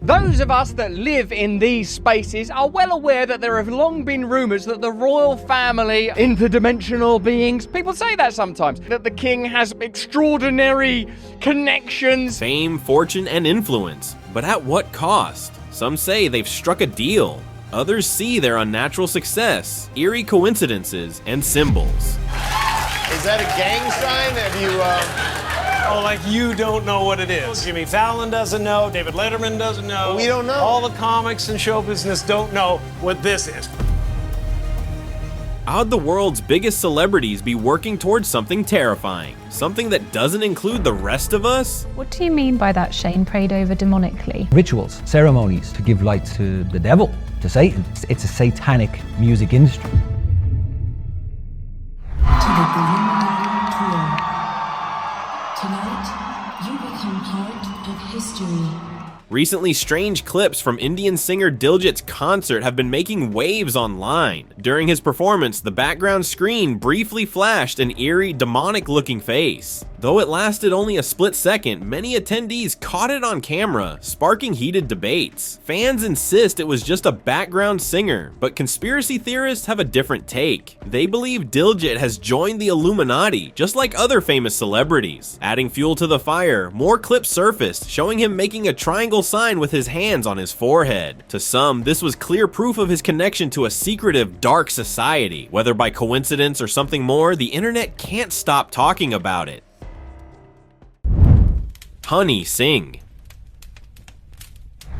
Those of us that live in these spaces are well aware that there have long been rumours that the royal family, interdimensional beings, people say that sometimes, that the king has extraordinary connections. Fame, fortune, and influence. But at what cost? Some say they've struck a deal. Others see their unnatural success, eerie coincidences, and symbols. Is that a gang sign? Have you, Oh, like you don't know what it is. Jimmy Fallon doesn't know, David Letterman doesn't know. We don't know. All the comics and show business don't know what this is. How'd the world's biggest celebrities be working towards something terrifying? Something that doesn't include the rest of us? What do you mean by that Shane prayed over demonically? Rituals, ceremonies to give light to the devil, to Satan. It's a satanic music industry. Tonight, you become part of history. Recently, strange clips from Indian singer Diljit's concert have been making waves online. During his performance, the background screen briefly flashed an eerie, demonic-looking face. Though it lasted only a split second, many attendees caught it on camera, sparking heated debates. Fans insist it was just a background singer, but conspiracy theorists have a different take. They believe Diljit has joined the Illuminati, just like other famous celebrities. Adding fuel to the fire, more clips surfaced, showing him making a triangle sign with his hands on his forehead. To some, this was clear proof of his connection to a secretive, dark society. Whether by coincidence or something more, the internet can't stop talking about it. Honey Singh.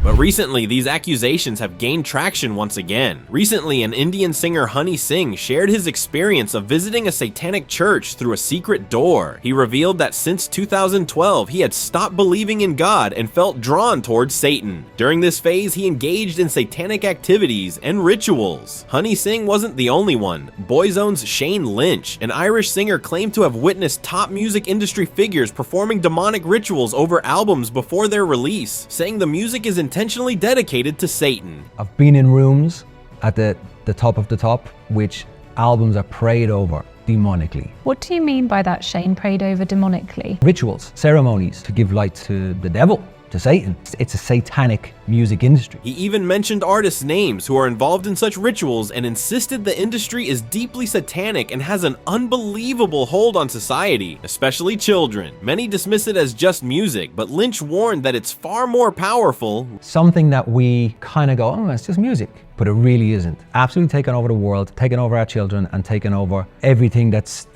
But recently, these accusations have gained traction once again. Recently, an Indian singer Honey Singh shared his experience of visiting a satanic church through a secret door. He revealed that since 2012, he had stopped believing in God and felt drawn towards Satan. During this phase, he engaged in satanic activities and rituals. Honey Singh wasn't the only one. Boyzone's Shane Lynch, an Irish singer, claimed to have witnessed top music industry figures performing demonic rituals over albums before their release, saying the music is intentionally dedicated to Satan. I've been in rooms at the top of the top, which albums are prayed over demonically. What do you mean by that Shane prayed over demonically? Rituals, ceremonies to give light to the devil, to Satan. It's a satanic music industry. He even mentioned artists' names who are involved in such rituals and insisted the industry is deeply satanic and has an unbelievable hold on society, especially children. Many dismiss it as just music, but Lynch warned that it's far more powerful. Something that we kind of go, oh, it's just music. But it really isn't. Absolutely taken over the world, taken over our children, and taken over everything that's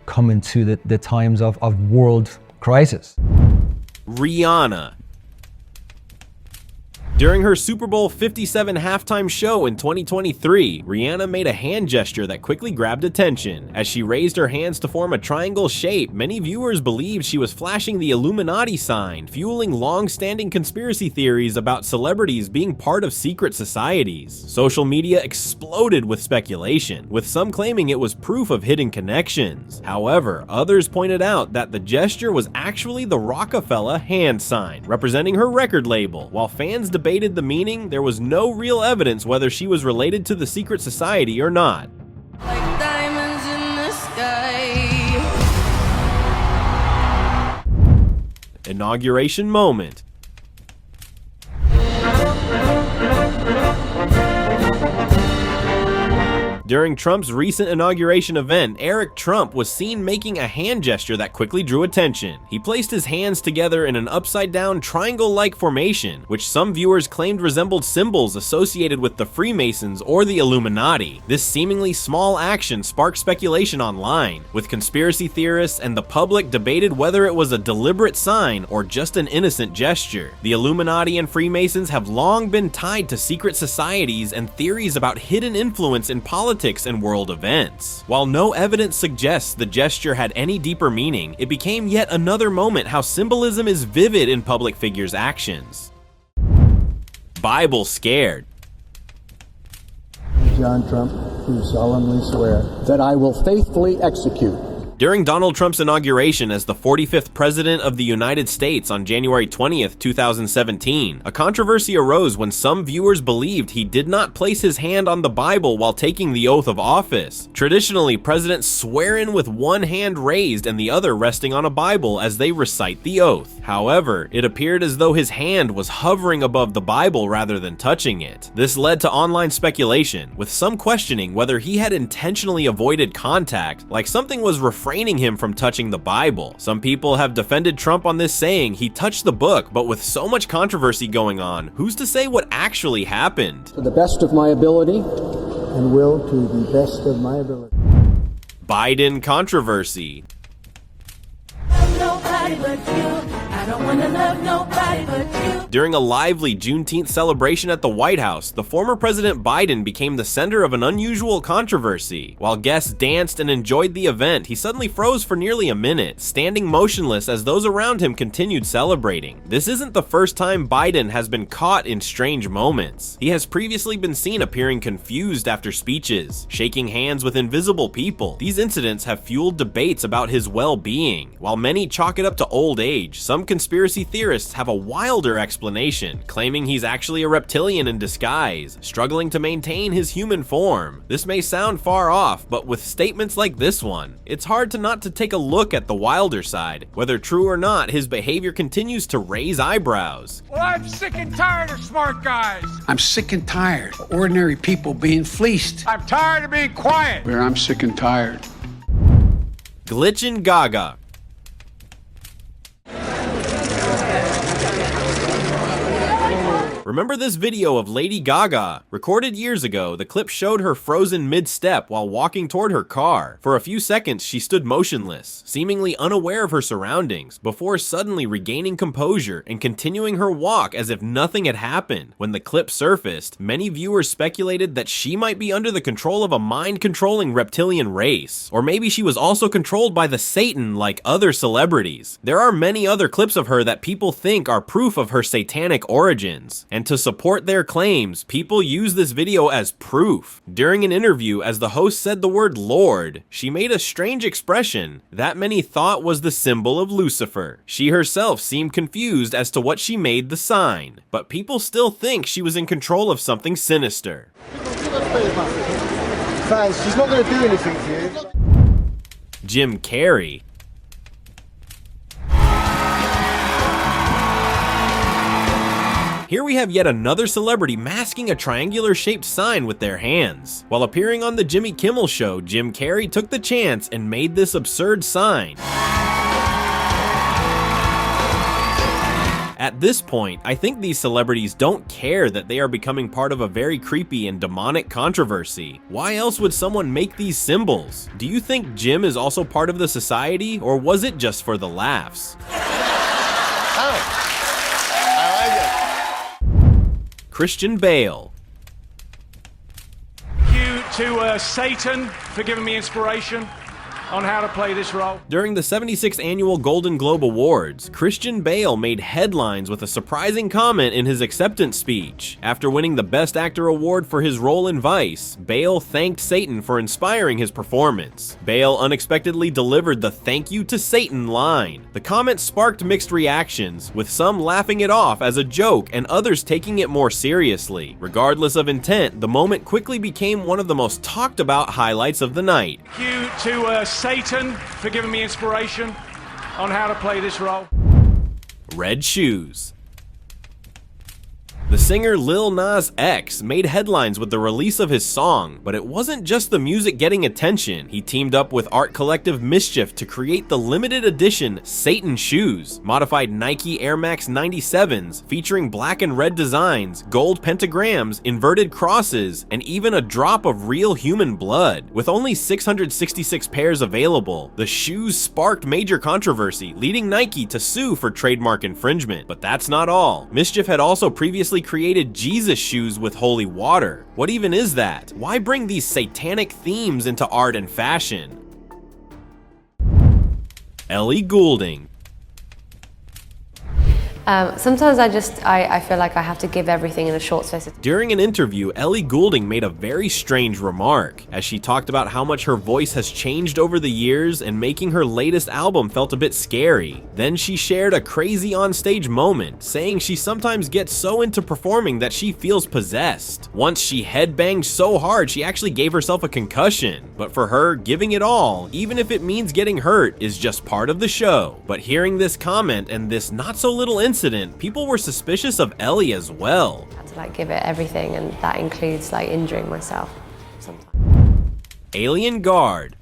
coming to the times of world crisis. Rihanna. During her Super Bowl 57 halftime show in 2023, Rihanna made a hand gesture that quickly grabbed attention. As she raised her hands to form a triangle shape, many viewers believed she was flashing the Illuminati sign, fueling long-standing conspiracy theories about celebrities being part of secret societies. Social media exploded with speculation, with some claiming it was proof of hidden connections. However, others pointed out that the gesture was actually the Rockefeller hand sign, representing her record label. While fans debated the meaning, there was no real evidence whether she was related to the secret society or not. Like diamonds in the sky. Inauguration moment. During Trump's recent inauguration event, Eric Trump was seen making a hand gesture that quickly drew attention. He placed his hands together in an upside-down triangle-like formation, which some viewers claimed resembled symbols associated with the Freemasons or the Illuminati. This seemingly small action sparked speculation online, with conspiracy theorists and the public debated whether it was a deliberate sign or just an innocent gesture. The Illuminati and Freemasons have long been tied to secret societies and theories about hidden influence in politics and world events. While no evidence suggests the gesture had any deeper meaning, it became yet another moment how symbolism is vivid in public figures' actions. Bible scared. John Trump, do solemnly swear that I will faithfully execute During Donald Trump's inauguration as the 45th President of the United States on January 20th, 2017, a controversy arose when some viewers believed he did not place his hand on the Bible while taking the oath of office. Traditionally, presidents swear in with one hand raised and the other resting on a Bible as they recite the oath. However, it appeared as though his hand was hovering above the Bible rather than touching it. This led to online speculation, with some questioning whether he had intentionally avoided contact, like something was refraining him from touching the Bible. Some people have defended Trump on this, saying he touched the book, but with so much controversy going on, who's to say what actually happened? To the best of my ability, and will to the best of my ability. Biden controversy. Nobody but you. I don't wanna love nobody but you. During a lively Juneteenth celebration at the White House, the former President Biden became the center of an unusual controversy. While guests danced and enjoyed the event, he suddenly froze for nearly a minute, standing motionless as those around him continued celebrating. This isn't the first time Biden has been caught in strange moments. He has previously been seen appearing confused after speeches, shaking hands with invisible people. These incidents have fueled debates about his well-being. While many chalk it up to old age, some conspiracy theorists have a wilder explanation, claiming he's actually a reptilian in disguise, struggling to maintain his human form. This may sound far off, but with statements like this one, it's hard to not to take a look at the wilder side. Whether true or not, his behavior continues to raise eyebrows. Well, I'm sick and tired of smart guys. I'm sick and tired of ordinary people being fleeced. I'm tired of being quiet. Where I'm sick and tired. Glitchin' Gaga. Remember this video of Lady Gaga? Recorded years ago, the clip showed her frozen mid-step while walking toward her car. For a few seconds, she stood motionless, seemingly unaware of her surroundings, before suddenly regaining composure and continuing her walk as if nothing had happened. When the clip surfaced, many viewers speculated that she might be under the control of a mind-controlling reptilian race, or maybe she was also controlled by the Satan like other celebrities. There are many other clips of her that people think are proof of her satanic origins, and to support their claims, people use this video as proof. During an interview, as the host said the word Lord, she made a strange expression that many thought was the symbol of Lucifer. She herself seemed confused as to what she made the sign, but people still think she was in control of something sinister. Fans, she's not going to do anything to you. Jim Carrey. Here we have yet another celebrity masking a triangular-shaped sign with their hands. While appearing on the Jimmy Kimmel Show, Jim Carrey took the chance and made this absurd sign. At this point, I think these celebrities don't care that they are becoming part of a very creepy and demonic controversy. Why else would someone make these symbols? Do you think Jim is also part of the society, or was it just for the laughs? Christian Bale. Thank you to Satan for giving me inspiration on how to play this role. During the 76th Annual Golden Globe Awards, Christian Bale made headlines with a surprising comment in his acceptance speech. After winning the Best Actor award for his role in Vice, Bale thanked Satan for inspiring his performance. Bale unexpectedly delivered the "thank you to Satan" line. The comment sparked mixed reactions, with some laughing it off as a joke and others taking it more seriously. Regardless of intent, the moment quickly became one of the most talked about highlights of the night. Thank you to Satan for giving me inspiration on how to play this role. Red Shoes. The singer Lil Nas X made headlines with the release of his song, but it wasn't just the music getting attention. He teamed up with art collective Mischief to create the limited edition Satan shoes, modified Nike Air Max 97s featuring black and red designs, gold pentagrams, inverted crosses, and even a drop of real human blood. With only 666 pairs available, the shoes sparked major controversy, leading Nike to sue for trademark infringement. But that's not all. Mischief had also previously created Jesus shoes with holy water. What even is that? Why bring these satanic themes into art and fashion? Ellie Goulding. Sometimes I feel like I have to give everything in a short space of time. During an interview, Ellie Goulding made a very strange remark as she talked about how much her voice has changed over the years and making her latest album felt a bit scary. Then she shared a crazy onstage moment, saying she sometimes gets so into performing that she feels possessed. Once she headbanged so hard she actually gave herself a concussion, but for her, giving it all, even if it means getting hurt, is just part of the show. But hearing this comment and this not so little incident, people were suspicious of Ellie as well. I had to like give it everything, and that includes like injuring myself sometimes. Alien Guard.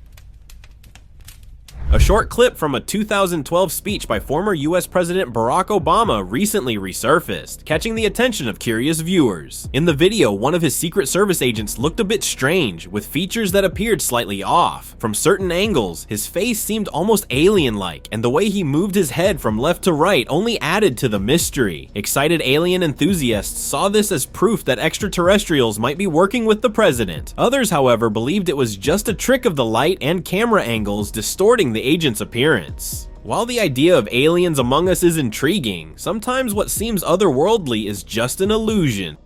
A short clip from a 2012 speech by former US President Barack Obama recently resurfaced, catching the attention of curious viewers. In the video, one of his Secret Service agents looked a bit strange, with features that appeared slightly off. From certain angles, his face seemed almost alien-like, and the way he moved his head from left to right only added to the mystery. Excited alien enthusiasts saw this as proof that extraterrestrials might be working with the president. Others, however, believed it was just a trick of the light and camera angles distorting the agent's appearance. While the idea of aliens among us is intriguing, sometimes what seems otherworldly is just an illusion.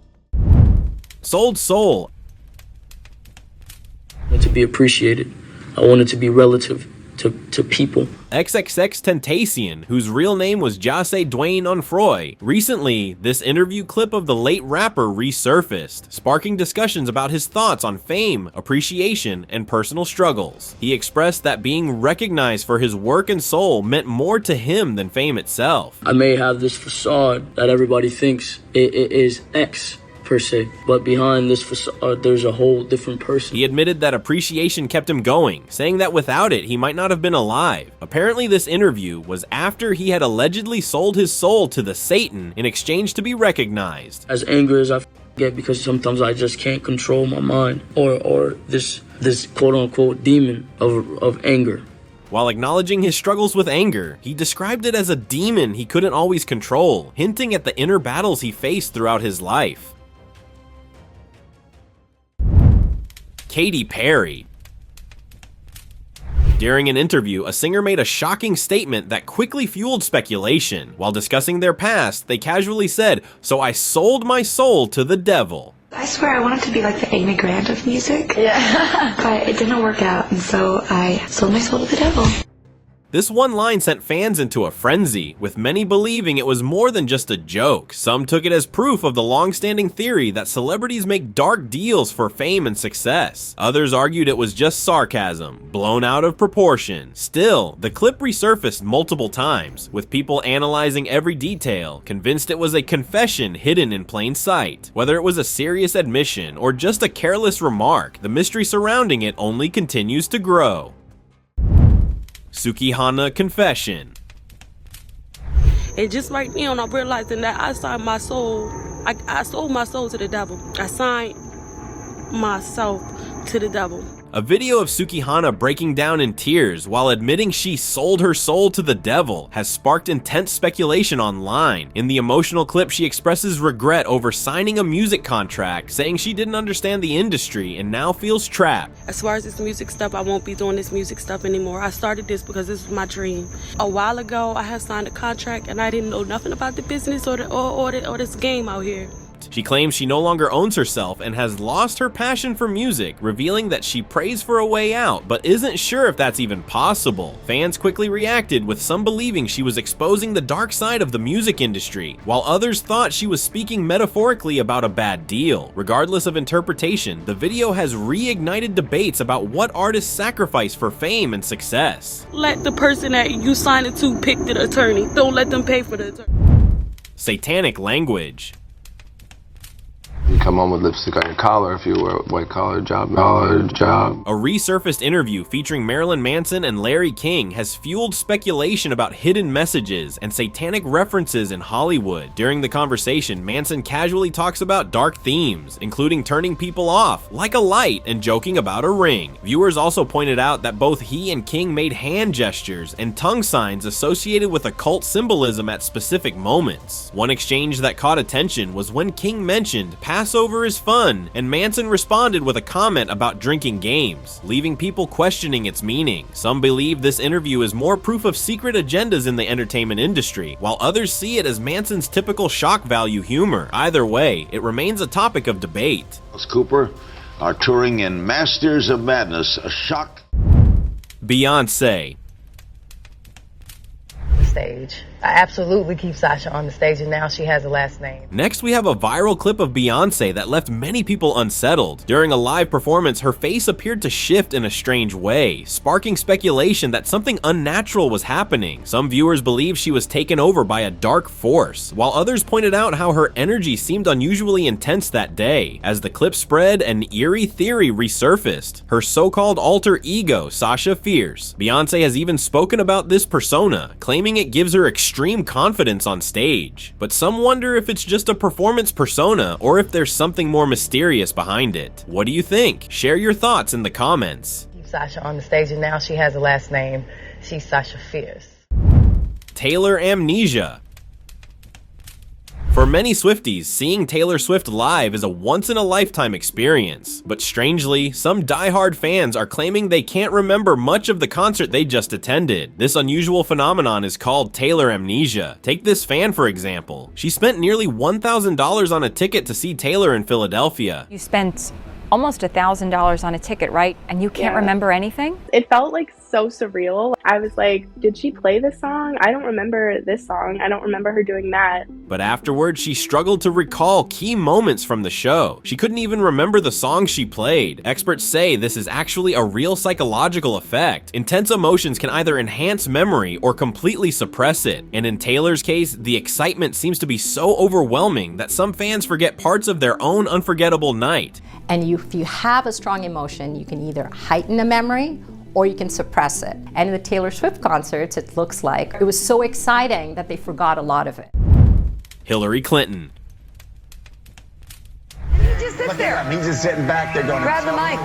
Sold Soul. To be appreciated. I wanted to be relative to people. XXXTentacion, whose real name was Jase Dwayne Onfroy. Recently, this interview clip of the late rapper resurfaced, sparking discussions about his thoughts on fame, appreciation, and personal struggles. He expressed that being recognized for his work and soul meant more to him than fame itself. I may have this facade that everybody thinks it is X, per se, but behind this facade there's a whole different person. He admitted that appreciation kept him going, saying that without it he might not have been alive. Apparently this interview was after he had allegedly sold his soul to the Satan in exchange to be recognized. As angry as I get, because sometimes I just can't control my mind or this quote-unquote demon of anger. While acknowledging his struggles with anger, he described it as a demon he couldn't always control, hinting at the inner battles he faced throughout his life. Katy Perry. During an interview, a singer made a shocking statement that quickly fueled speculation. While discussing their past, they casually said, "So I sold my soul to the devil." I swear I wanted to be like the Amy Grant of music, but it didn't work out, and so I sold my soul to the devil. This one line sent fans into a frenzy, with many believing it was more than just a joke. Some took it as proof of the long-standing theory that celebrities make dark deals for fame and success. Others argued it was just sarcasm, blown out of proportion. Still, the clip resurfaced multiple times, with people analyzing every detail, convinced it was a confession hidden in plain sight. Whether it was a serious admission or just a careless remark, the mystery surrounding it only continues to grow. Sukihana Confession. And just right now, I'm realizing that I signed my soul. I sold my soul to the devil. I signed myself to the devil. A video of Sukihana breaking down in tears while admitting she sold her soul to the devil has sparked intense speculation online. In the emotional clip, she expresses regret over signing a music contract, saying she didn't understand the industry and now feels trapped. As far as this music stuff, I won't be doing this music stuff anymore. I started this because this was my dream. A while ago, I had signed a contract and I didn't know nothing about the business or this game out here. She claims she no longer owns herself and has lost her passion for music, revealing that she prays for a way out, but isn't sure if that's even possible. Fans quickly reacted, with some believing she was exposing the dark side of the music industry, while others thought she was speaking metaphorically about a bad deal. Regardless of interpretation, the video has reignited debates about what artists sacrifice for fame and success. Let the person that you signed it to pick the attorney. Don't let them pay for the attorney. Satanic language. You come home with lipstick on your collar if you wear a white-collar job. A resurfaced interview featuring Marilyn Manson and Larry King has fueled speculation about hidden messages and satanic references in Hollywood. During the conversation, Manson casually talks about dark themes, including turning people off, like a light, and joking about a ring. Viewers also pointed out that both he and King made hand gestures and tongue signs associated with occult symbolism at specific moments. One exchange that caught attention was when King mentioned past crossover is fun, and Manson responded with a comment about drinking games, leaving people questioning its meaning. Some believe this interview is more proof of secret agendas in the entertainment industry, while others see it as Manson's typical shock value humor. Either way, it remains a topic of debate. Cooper are touring in Masters of Madness, a shock. Beyonce. Stage. I absolutely keep Sasha on the stage, and now she has a last name. Next, we have a viral clip of Beyonce that left many people unsettled. During a live performance, her face appeared to shift in a strange way, sparking speculation that something unnatural was happening. Some viewers believe she was taken over by a dark force, while others pointed out how her energy seemed unusually intense that day. As the clip spread, an eerie theory resurfaced: her so-called alter ego, Sasha Fierce. Beyonce has even spoken about this persona, claiming it gives her extreme confidence on stage. But some wonder if it's just a performance persona or if there's something more mysterious behind it. What do you think? Share your thoughts in the comments. Keep Sasha on the stage, and now she has a last name. She's Sasha Fierce. Taylor amnesia. For many Swifties, seeing Taylor Swift live is a once-in-a-lifetime experience. But strangely, some diehard fans are claiming they can't remember much of the concert they just attended. This unusual phenomenon is called Taylor amnesia. Take this fan, for example. She spent nearly $1,000 on a ticket to see Taylor in Philadelphia. You spent almost $1,000 on a ticket, right? And you can't remember anything? It felt like so surreal. I was like, did she play this song? I don't remember this song. I don't remember her doing that. But afterwards, she struggled to recall key moments from the show. She couldn't even remember the songs she played. Experts say this is actually a real psychological effect. Intense emotions can either enhance memory or completely suppress it. And in Taylor's case, the excitement seems to be so overwhelming that some fans forget parts of their own unforgettable night. And if you have a strong emotion, you can either heighten a memory or you can suppress it. And in the Taylor Swift concerts, it looks like it was so exciting that they forgot a lot of it. Hillary Clinton. Just sit there. He's just sitting back there going, grab the mic.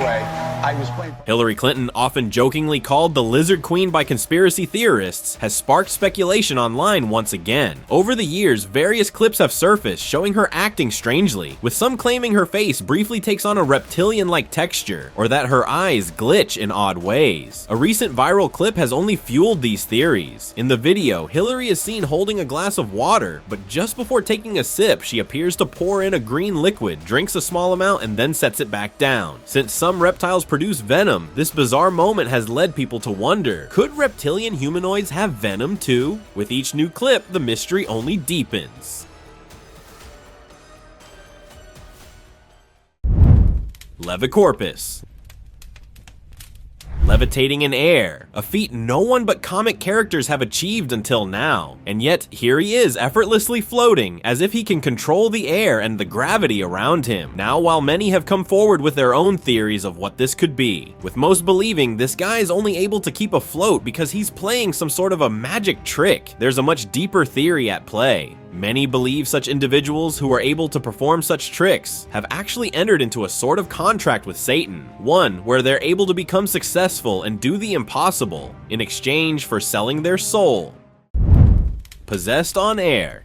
I was playing. Hillary Clinton, often jokingly called the Lizard Queen by conspiracy theorists, has sparked speculation online once again. Over the years, various clips have surfaced showing her acting strangely, with some claiming her face briefly takes on a reptilian-like texture, or that her eyes glitch in odd ways. A recent viral clip has only fueled these theories. In the video, Hillary is seen holding a glass of water, but just before taking a sip, she appears to pour in a green liquid, drinks a small amount, and then sets it back down. Since some reptiles produce venom, this bizarre moment has led people to wonder, could reptilian humanoids have venom too? With each new clip, the mystery only deepens. Levicorpus. Levitating in air, a feat no one but comic characters have achieved until now. And yet, here he is effortlessly floating, as if he can control the air and the gravity around him. Now, while many have come forward with their own theories of what this could be, with most believing this guy is only able to keep afloat because he's playing some sort of a magic trick, there's a much deeper theory at play. Many believe such individuals who are able to perform such tricks have actually entered into a sort of contract with Satan, one where they're able to become successful and do the impossible in exchange for selling their soul. Possessed on air.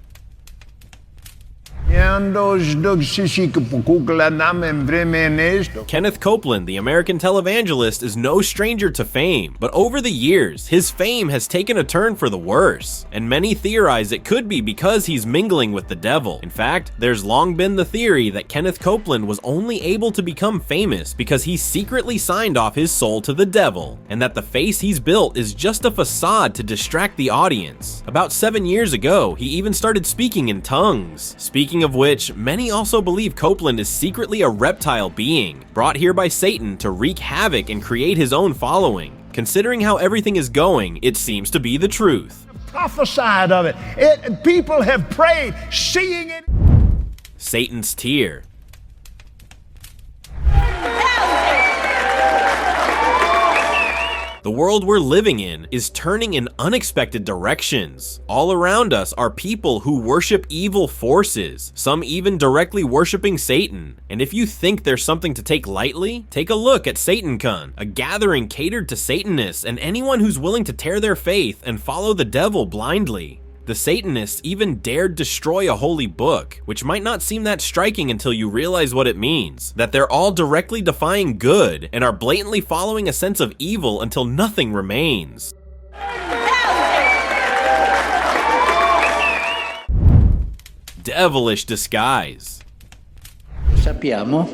Kenneth Copeland, the American televangelist, is no stranger to fame, but over the years, his fame has taken a turn for the worse, and many theorize it could be because he's mingling with the devil. In fact, there's long been the theory that Kenneth Copeland was only able to become famous because he secretly signed off his soul to the devil, and that the face he's built is just a facade to distract the audience. About 7 years ago, he even started speaking in tongues. Speaking of which, many also believe Copeland is secretly a reptile being, brought here by Satan to wreak havoc and create his own following. Considering how everything is going, it seems to be the truth. Prophesied of it. People have prayed, seeing it. Satan's tear. The world we're living in is turning in unexpected directions. All around us are people who worship evil forces, some even directly worshiping Satan. And if you think there's something to take lightly, take a look at SatanCon, a gathering catered to Satanists and anyone who's willing to tear their faith and follow the devil blindly. The Satanists even dared destroy a holy book, which might not seem that striking until you realize what it means. That they're all directly defying good and are blatantly following a sense of evil until nothing remains. Devilish disguise. Sappiamo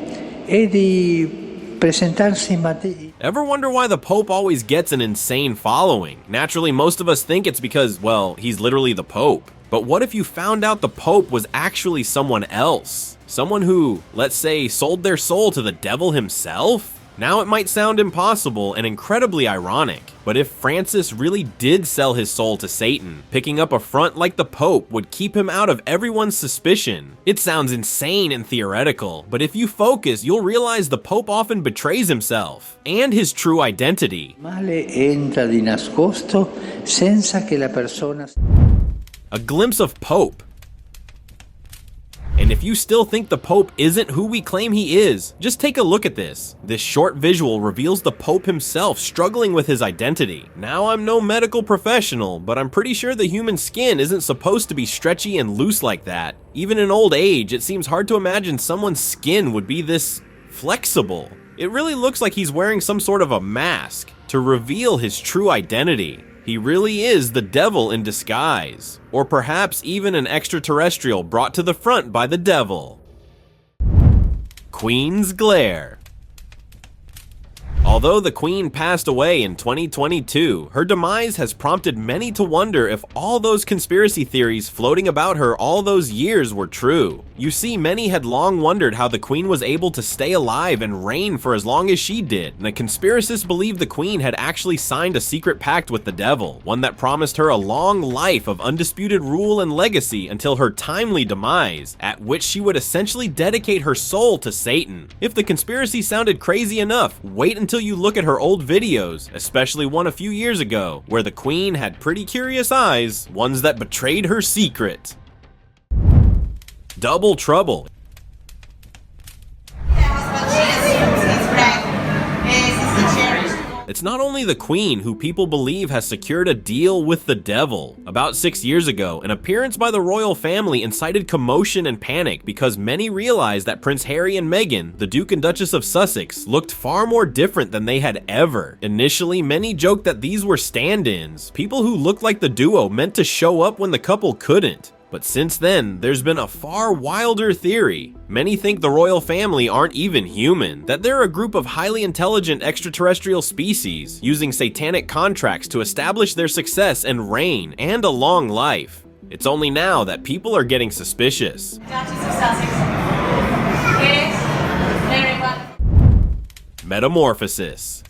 è di presentarsi Ever wonder why the Pope always gets an insane following? Naturally, most of us think it's because, well, he's literally the Pope. But what if you found out the Pope was actually someone else? Someone who, let's say, sold their soul to the devil himself? Now it might sound impossible and incredibly ironic, but if Francis really did sell his soul to Satan, picking up a front like the Pope would keep him out of everyone's suspicion. It sounds insane and theoretical, but if you focus, you'll realize the Pope often betrays himself and his true identity. male entra di nascosto senza che la persona. A glimpse of Pope. And if you still think the Pope isn't who we claim he is, just take a look at this. This short visual reveals the Pope himself struggling with his identity. Now, I'm no medical professional, but I'm pretty sure the human skin isn't supposed to be stretchy and loose like that. Even in old age, it seems hard to imagine someone's skin would be this flexible. It really looks like he's wearing some sort of a mask to reveal his true identity. He really is the devil in disguise, or perhaps even an extraterrestrial brought to the front by the devil. Queen's glare. Although the Queen passed away in 2022, her demise has prompted many to wonder if all those conspiracy theories floating about her all those years were true. You see, many had long wondered how the Queen was able to stay alive and reign for as long as she did, and the conspiracists believed the Queen had actually signed a secret pact with the devil, one that promised her a long life of undisputed rule and legacy until her timely demise, at which she would essentially dedicate her soul to Satan. If the conspiracy sounded crazy enough, wait until you look at her old videos, especially one a few years ago, where the Queen had pretty curious eyes, ones that betrayed her secret. Double trouble. It's not only the Queen who people believe has secured a deal with the devil. About 6 years ago, an appearance by the royal family incited commotion and panic because many realized that Prince Harry and Meghan, the Duke and Duchess of Sussex, looked far more different than they had ever. Initially, many joked that these were stand-ins, people who looked like the duo meant to show up when the couple couldn't. But since then, there's been a far wilder theory. Many think the royal family aren't even human, that they're a group of highly intelligent extraterrestrial species, using satanic contracts to establish their success and reign, and a long life. It's only now that people are getting suspicious. Metamorphoses.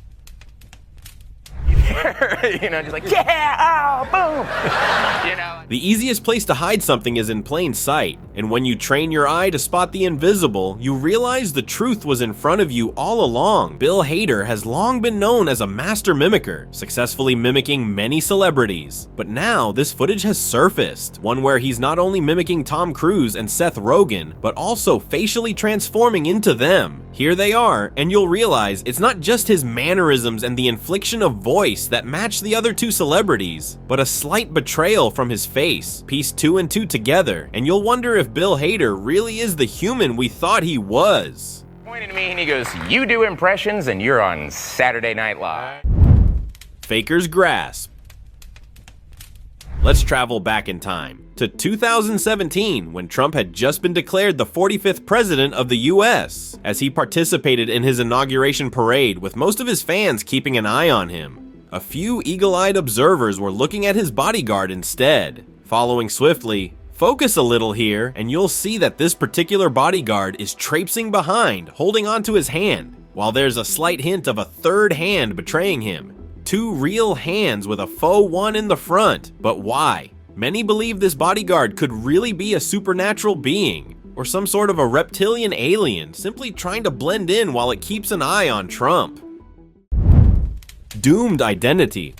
You know, just like, yeah, oh, boom. You know. The easiest place to hide something is in plain sight, and when you train your eye to spot the invisible, you realize the truth was in front of you all along. Bill Hader has long been known as a master mimicker, successfully mimicking many celebrities. But now, this footage has surfaced, one where he's not only mimicking Tom Cruise and Seth Rogen, but also facially transforming into them. Here they are, and you'll realize it's not just his mannerisms and the inflection of voice that match the other two celebrities, but a slight betrayal from his face. Piece 2 and 2 together, and you'll wonder if Bill Hader really is the human we thought he was. Pointed to me and he goes, you do impressions and you're on Saturday Night Live. Faker's grasp. Let's travel back in time to 2017, when Trump had just been declared the 45th president of the US, as he participated in his inauguration parade with most of his fans keeping an eye on him. A few eagle-eyed observers were looking at his bodyguard instead. Following swiftly, focus a little here, and you'll see that this particular bodyguard is traipsing behind, holding onto his hand, while there's a slight hint of a third hand betraying him. Two real hands with a faux one in the front. But why? Many believe this bodyguard could really be a supernatural being, or some sort of a reptilian alien simply trying to blend in while it keeps an eye on Trump. Doomed identity.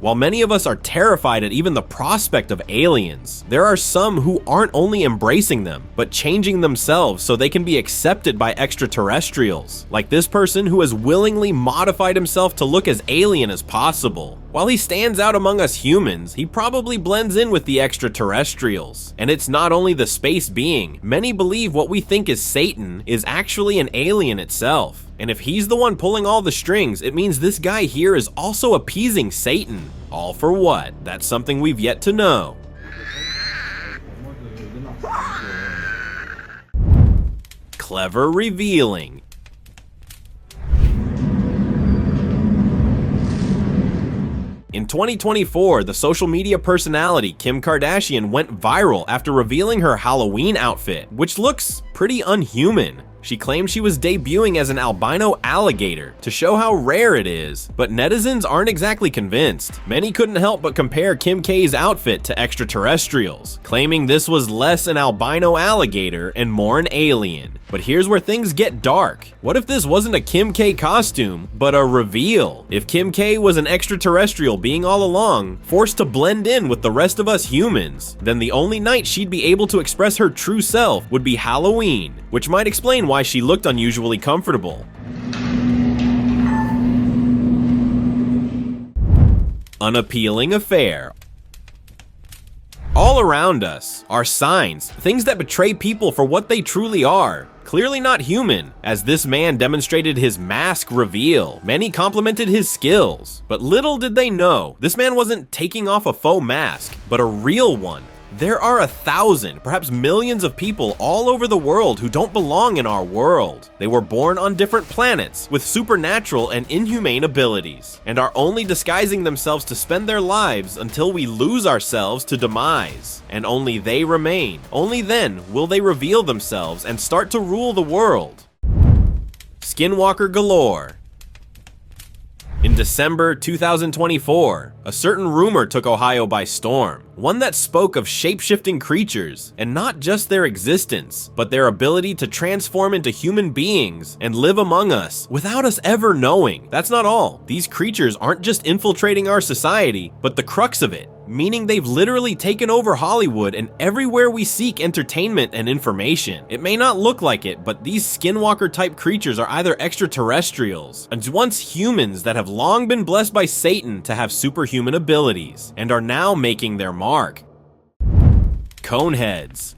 While many of us are terrified at even the prospect of aliens, there are some who aren't only embracing them, but changing themselves so they can be accepted by extraterrestrials, like this person who has willingly modified himself to look as alien as possible. While he stands out among us humans, he probably blends in with the extraterrestrials. And it's not only the space being. Many believe what we think is Satan is actually an alien itself. And if he's the one pulling all the strings, it means this guy here is also appeasing Satan. All for what? That's something we've yet to know. Clever revealing. In 2024, the social media personality Kim Kardashian went viral after revealing her Halloween outfit, which looks pretty unhuman. She claimed she was debuting as an albino alligator to show how rare it is, but netizens aren't exactly convinced. Many couldn't help but compare Kim K's outfit to extraterrestrials, claiming this was less an albino alligator and more an alien. But here's where things get dark. What if this wasn't a Kim K costume, but a reveal? If Kim K was an extraterrestrial being all along, forced to blend in with the rest of us humans, then the only night she'd be able to express her true self would be Halloween, which might explain why she looked unusually comfortable. Unappealing affair. All around us are signs, things that betray people for what they truly are. Clearly not human, as this man demonstrated his mask reveal. Many complimented his skills, but little did they know, this man wasn't taking off a faux mask, but a real one. There are 1,000, perhaps millions of people all over the world who don't belong in our world. They were born on different planets with supernatural and inhumane abilities, and are only disguising themselves to spend their lives until we lose ourselves to demise, and only they remain. Only then will they reveal themselves and start to rule the world. Skinwalker galore. In December 2024, a certain rumor took Ohio by storm, one that spoke of shape-shifting creatures, and not just their existence, but their ability to transform into human beings and live among us without us ever knowing. That's not all. These creatures aren't just infiltrating our society, but the crux of it, meaning they've literally taken over Hollywood and everywhere we seek entertainment and information. It may not look like it, but these Skinwalker-type creatures are either extraterrestrials, and once humans that have long been blessed by Satan to have superhuman abilities, and are now making their mark. Coneheads.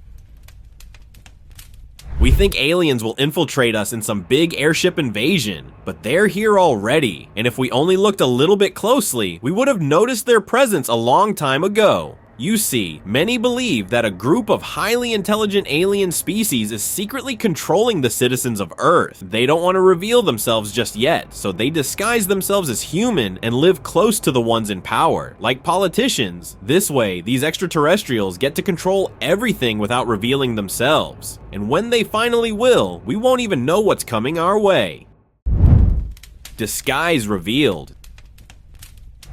We think aliens will infiltrate us in some big airship invasion, but they're here already, and if we only looked a little bit closely, we would have noticed their presence a long time ago. You see, many believe that a group of highly intelligent alien species is secretly controlling the citizens of Earth. They don't want to reveal themselves just yet, so they disguise themselves as human and live close to the ones in power. Like politicians, this way, these extraterrestrials get to control everything without revealing themselves. And when they finally will, we won't even know what's coming our way. Disguise revealed.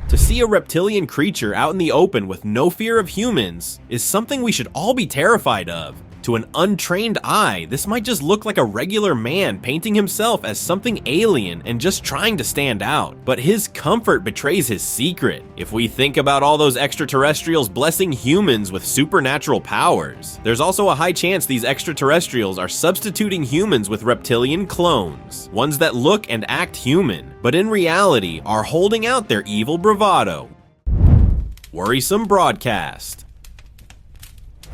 To see a reptilian creature out in the open with no fear of humans is something we should all be terrified of. To an untrained eye, this might just look like a regular man painting himself as something alien and just trying to stand out, but his comfort betrays his secret. If we think about all those extraterrestrials blessing humans with supernatural powers, there's also a high chance these extraterrestrials are substituting humans with reptilian clones, ones that look and act human, but in reality are holding out their evil bravado. Worrisome broadcast.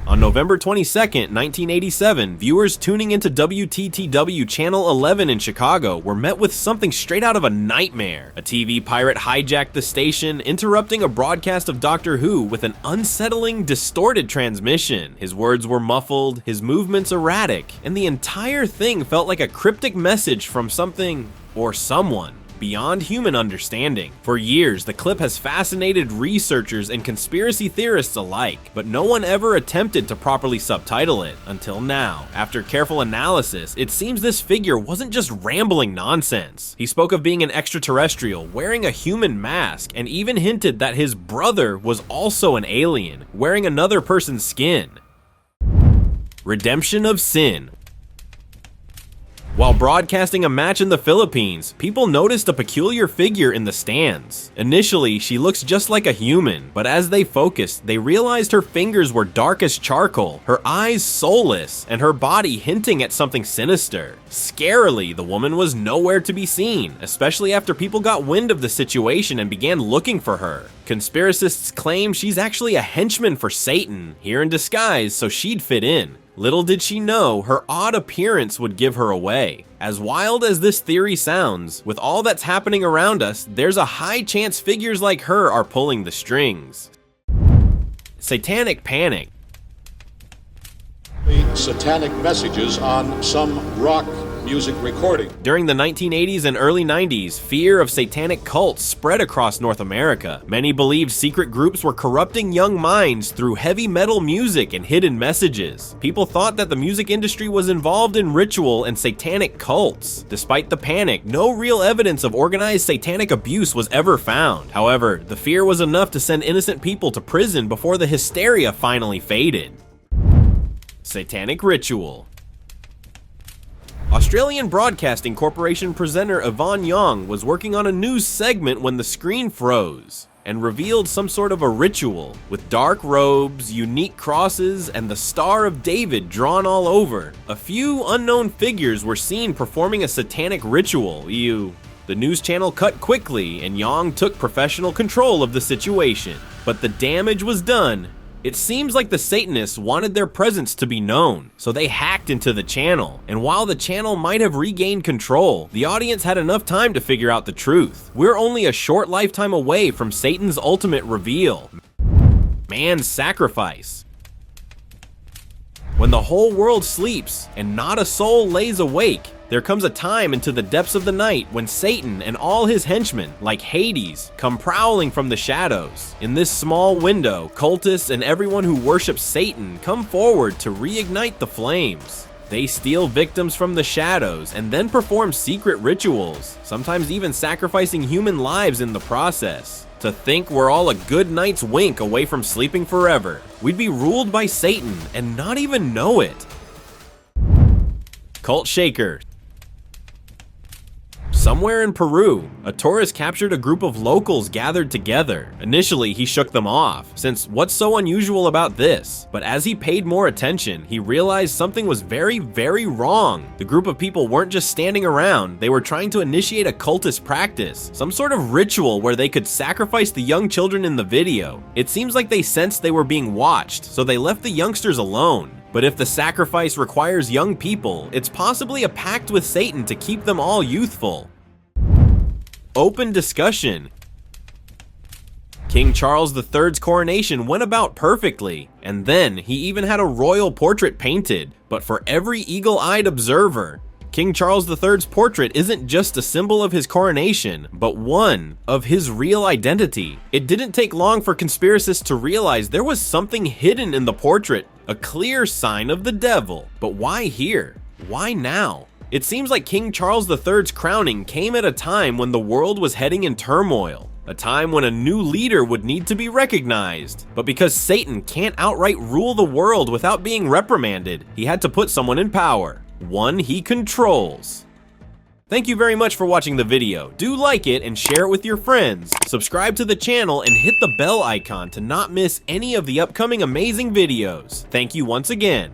On November 22nd, 1987, viewers tuning into WTTW Channel 11 in Chicago were met with something straight out of a nightmare. A TV pirate hijacked the station, interrupting a broadcast of Doctor Who with an unsettling, distorted transmission. His words were muffled, his movements erratic, and the entire thing felt like a cryptic message from something or someone beyond human understanding. For years, the clip has fascinated researchers and conspiracy theorists alike, but no one ever attempted to properly subtitle it until now. After careful analysis, it seems this figure wasn't just rambling nonsense. He spoke of being an extraterrestrial, wearing a human mask, and even hinted that his brother was also an alien, wearing another person's skin. Redemption of sin. While broadcasting a match in the Philippines, people noticed a peculiar figure in the stands. Initially, she looks just like a human, but as they focused, they realized her fingers were dark as charcoal, her eyes soulless, and her body hinting at something sinister. Scarily, the woman was nowhere to be seen, especially after people got wind of the situation and began looking for her. Conspiracists claim she's actually a henchman for Satan, here in disguise so she'd fit in. Little did she know, her odd appearance would give her away. As wild as this theory sounds, with all that's happening around us, there's a high chance figures like her are pulling the strings. Satanic panic. The satanic messages on some rock music recording. During the 1980s and early 90s, fear of satanic cults spread across North America. Many believed secret groups were corrupting young minds through heavy metal music and hidden messages. People thought that the music industry was involved in ritual and satanic cults. Despite the panic, no real evidence of organized satanic abuse was ever found. However, the fear was enough to send innocent people to prison before the hysteria finally faded. Satanic ritual. Australian Broadcasting Corporation presenter Yvonne Young was working on a news segment when the screen froze and revealed some sort of a ritual with dark robes, unique crosses, and the Star of David drawn all over. A few unknown figures were seen performing a satanic ritual. Ew. The news channel cut quickly and Young took professional control of the situation. But the damage was done. It seems like the Satanists wanted their presence to be known, so they hacked into the channel. And while the channel might have regained control, the audience had enough time to figure out the truth. We're only a short lifetime away from Satan's ultimate reveal: man's sacrifice. When the whole world sleeps and not a soul lays awake, there comes a time into the depths of the night when Satan and all his henchmen, like Hades, come prowling from the shadows. In this small window, cultists and everyone who worships Satan come forward to reignite the flames. They steal victims from the shadows and then perform secret rituals, sometimes even sacrificing human lives in the process. To think we're all a good night's wink away from sleeping forever. We'd be ruled by Satan and not even know it. Cult shaker. Somewhere in Peru, a tourist captured a group of locals gathered together. Initially, he shook them off, since what's so unusual about this? But as he paid more attention, he realized something was very, very wrong. The group of people weren't just standing around, they were trying to initiate a cultist practice, some sort of ritual where they could sacrifice the young children in the video. It seems like they sensed they were being watched, so they left the youngsters alone. But if the sacrifice requires young people, it's possibly a pact with Satan to keep them all youthful. Open discussion. King Charles III's coronation went about perfectly, and then he even had a royal portrait painted. But for every eagle-eyed observer, King Charles III's portrait isn't just a symbol of his coronation, but one of his real identity. It didn't take long for conspiracists to realize there was something hidden in the portrait, a clear sign of the devil. But why here? Why now? It seems like King Charles III's crowning came at a time when the world was heading in turmoil, a time when a new leader would need to be recognized. But because Satan can't outright rule the world without being reprimanded, he had to put someone in power, one he controls. Thank you very much for watching the video. Do like it and share it with your friends. Subscribe to the channel and hit the bell icon to not miss any of the upcoming amazing videos. Thank you once again.